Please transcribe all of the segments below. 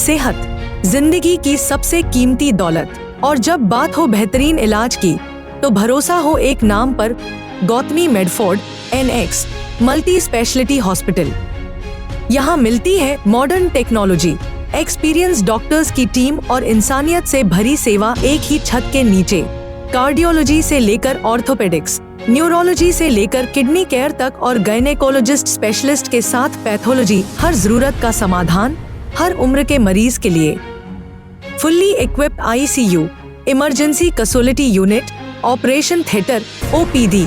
सेहत जिंदगी की सबसे कीमती दौलत, और जब बात हो बेहतरीन इलाज की तो भरोसा हो एक नाम पर, Gautami Medford NX multi speciality hospital. यहाँ मिलती है मॉडर्न टेक्नोलॉजी, एक्सपीरियंस डॉक्टर्स की टीम और इंसानियत से भरी सेवा एक ही छत के नीचे। कार्डियोलॉजी से लेकर ऑर्थोपेडिक्स, न्यूरोलॉजी से लेकर किडनी केयर तक और गायनेकोलॉजिस्ट स्पेशलिस्ट के साथ पैथोलॉजी, हर जरूरत का समाधान हर उम्र के मरीज के लिए। Fully equipped ICU, emergency casualty unit, operation theatre, OPD।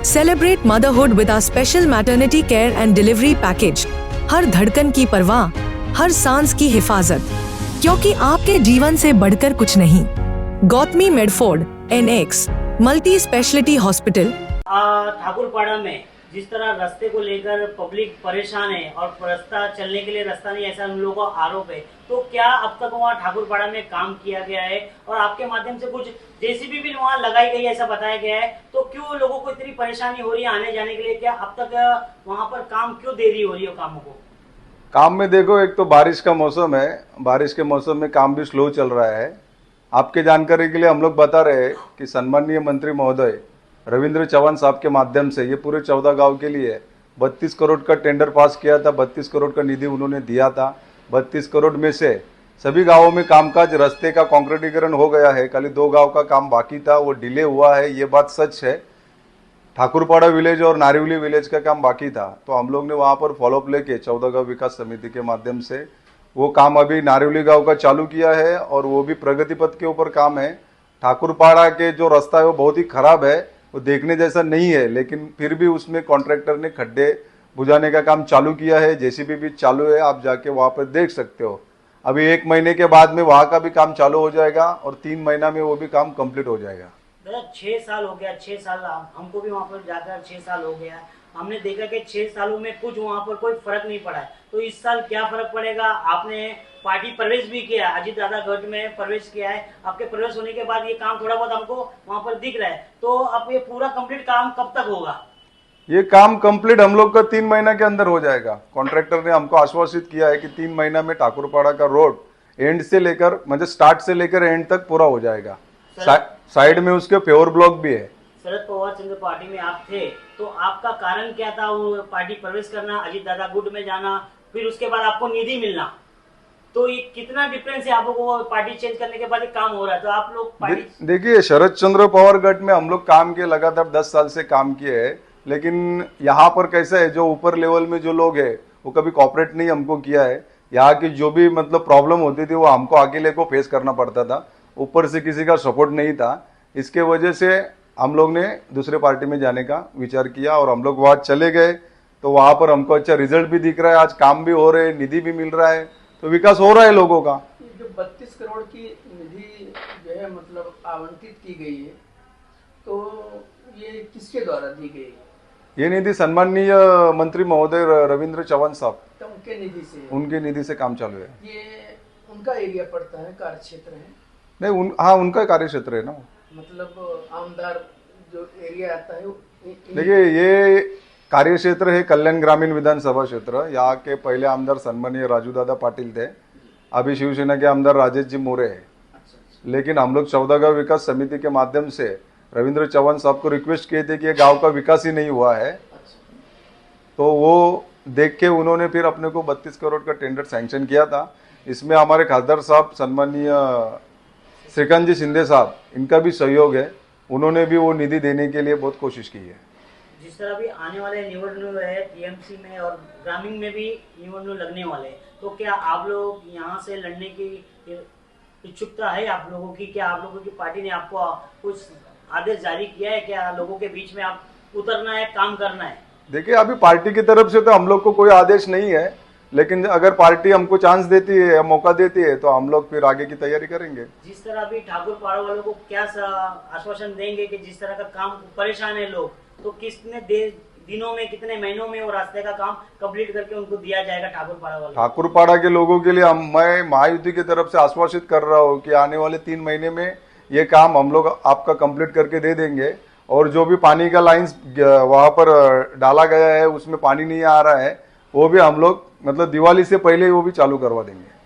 Celebrate motherhood with a special maternity care and delivery package. हर धड़कन की परवाह, हर सांस की हिफाजत, क्योंकि आपके जीवन से बढ़कर कुछ नहीं। Gautami Medford NX multi speciality hospital. Thakurpada में जिस तरह रास्ते को लेकर पब्लिक परेशान है और रास्ता चलने के लिए रास्ता नहीं, ऐसा उन लोगों का आरोप है, तो क्या अब तक वहाँ ठाकुरपाड़ा में काम किया गया है और आपके माध्यम से कुछ JCB भी वहाँ लगाई गई है ऐसा बताया गया है, तो क्यों लोगों को इतनी परेशानी हो रही है आने जाने के लिए? क्या अब तक वहाँ पर काम क्यों देरी हो रही है कामों को? काम में देखो, एक तो बारिश का मौसम है, बारिश के मौसम में काम भी स्लो चल रहा है। आपके जानकारी के लिए हम लोग बता रहे हैं कि सम्माननीय मंत्री महोदय रविंद्र चौहान साहब के माध्यम से ये पूरे 14 गांव के लिए 32 करोड़ का टेंडर पास किया था। 32 करोड़ का निधि उन्होंने दिया था। 32 करोड़ में से सभी गांवों में कामकाज, रास्ते का कॉन्क्रीटीकरण हो गया है। खाली 2 गांव का काम बाकी था, वो डिले हुआ है, ये बात सच है। ठाकुरपाड़ा विलेज और नारिवली विलेज का काम बाकी था, तो हम लोग ने वहाँ पर फॉलोअप लेके 14 गांव विकास समिति के माध्यम से वो काम अभी नारिवली गांव का चालू किया है और वो भी प्रगति पथ के ऊपर काम है। ठाकुरपाड़ा के जो रास्ता है वो बहुत ही खराब है, वो देखने जैसा नहीं है, लेकिन फिर भी उसमें कॉन्ट्रैक्टर ने खड्डे बुझाने का काम चालू किया है। JCB भी चालू है, आप जाके वहाँ पर देख सकते हो। अभी 1 महीने के बाद में वहाँ का भी काम चालू हो जाएगा और 3 महीना में वो भी काम कंप्लीट हो जाएगा। 6 साल हो गया, 6 साल हमको भी वहाँ पर जाकर 6 साल हो गया। हमने देखा कि 6 सालों में कुछ वहाँ पर कोई फर्क नहीं पड़ा है, तो इस साल क्या फर्क पड़ेगा? आपने पार्टी प्रवेश भी किया, अजीत दादा गढ़ में प्रवेश किया है। आपके प्रवेश होने के बाद ये काम थोड़ा बहुत हमको वहाँ पर दिख रहा है, तो अब ये पूरा कंप्लीट काम कब तक होगा? ये काम कंप्लीट हम लोग का 3 महीना के अंदर हो जाएगा। कॉन्ट्रैक्टर ने हमको आश्वासित किया है कि 3 महीना में ठाकुरपाड़ा का रोड एंड से लेकर, मतलब स्टार्ट से लेकर एंड तक पूरा हो जाएगा। साइड में उसके प्योर ब्लॉक भी है। शरद पवार चंद्र पार्टी में आप थे, तो आपका कारण क्या था वो पार्टी प्रवेश करना, अजीत दादा गुट में जाना, फिर उसके बाद आपको निधि मिलना? तो ये कितना डिफरेंस है? आप लोगों को पार्टी चेंज करने के बाद काम हो रहा है, तो आप लोग पार्टी देखिए, शरद चंद्र पवार गढ़ में हम लोग काम किए, लगातार 10 साल से काम किए हैं, लेकिन यहाँ पर कैसा है, जो ऊपर लेवल में जो लोग है वो कभी कॉपरेट नहीं हमको किया है। यहाँ की जो भी मतलब प्रॉब्लम होती थी वो हमको अकेले को फेस करना पड़ता था, ऊपर से किसी का सपोर्ट नहीं था। इसके वजह से हम लोग ने दूसरे पार्टी में जाने का विचार किया और हम लोग वहाँ चले गए, तो वहाँ पर हमको अच्छा रिजल्ट भी दिख रहा है, आज काम भी हो रहे हैं, निधि भी मिल रहा है, तो विकास हो रहा है लोगों का। जो 32 करोड़ की निधि जो है मतलब आवंटित की गई है, तो ये किसके द्वारा दी गई? ये निधि सम्माननीय मंत्री महोदय रविंद्र चौहान साहब, तो उनके निधि से काम चालू है। ये उनका एरिया पड़ता है, कार्य क्षेत्र है? नहीं, हाँ, उनका कार्य क्षेत्र है ना। मतलब आमदार जो एरिया आता है देखिए, ये कार्य क्षेत्र है कल्याण ग्रामीण विधानसभा क्षेत्र। यहाँ के पहले आमदार सम्मानीय राजू दादा पाटिल थे, अभी शिवसेना के आमदार राजेश जी मोरे है। लेकिन हम लोग 14 गांव विकास समिति के माध्यम से रविंद्र चौहान साहब को रिक्वेस्ट किए थे कि ये गांव का विकास ही नहीं हुआ है, तो वो देख के उन्होंने फिर अपने को 32 करोड़ का टेंडर सैंक्शन किया था। इसमें हमारे खासदार साहब सम्मानीय श्रीकांत जी शिंदे साहब, इनका भी सहयोग है, उन्होंने भी वो निधि देने के लिए बहुत कोशिश की है। जिस तरह भी आने वाले निवडणूक है TMC में और ग्रामीण में भी निवडणूक लगने वाले, तो क्या आप लोग यहाँ से लड़ने की इच्छुकता है आप लोगों की? क्या आप लोगों की पार्टी ने आपको कुछ आदेश जारी किया है? क्या लोगों के बीच में आप उतरना है, काम करना है? देखिए, अभी पार्टी की तरफ से तो हम लोग को कोई आदेश नहीं है, लेकिन अगर पार्टी हमको चांस देती है, मौका देती है, तो हम लोग फिर आगे की तैयारी करेंगे। जिस तरह भी ठाकुरपाड़ा वालों को क्या आश्वासन देंगे कि जिस तरह का काम परेशान है लोग, तो कितने दिनों में, कितने महीनों में वो रास्ते का काम कंप्लीट करके उनको दिया जाएगा ठाकुरपाड़ा वालों? ठाकुरपाड़ा के लोगों के लिए मैं महायुति की तरफ से आश्वासित कर रहा हूँ कि आने वाले 3 महीने में ये काम हम लोग आपका कंप्लीट करके दे देंगे। और जो भी पानी का लाइंस वहाँ पर डाला गया है, उसमें पानी नहीं आ रहा है, वो भी हम लोग मतलब दिवाली से पहले वो भी चालू करवा देंगे।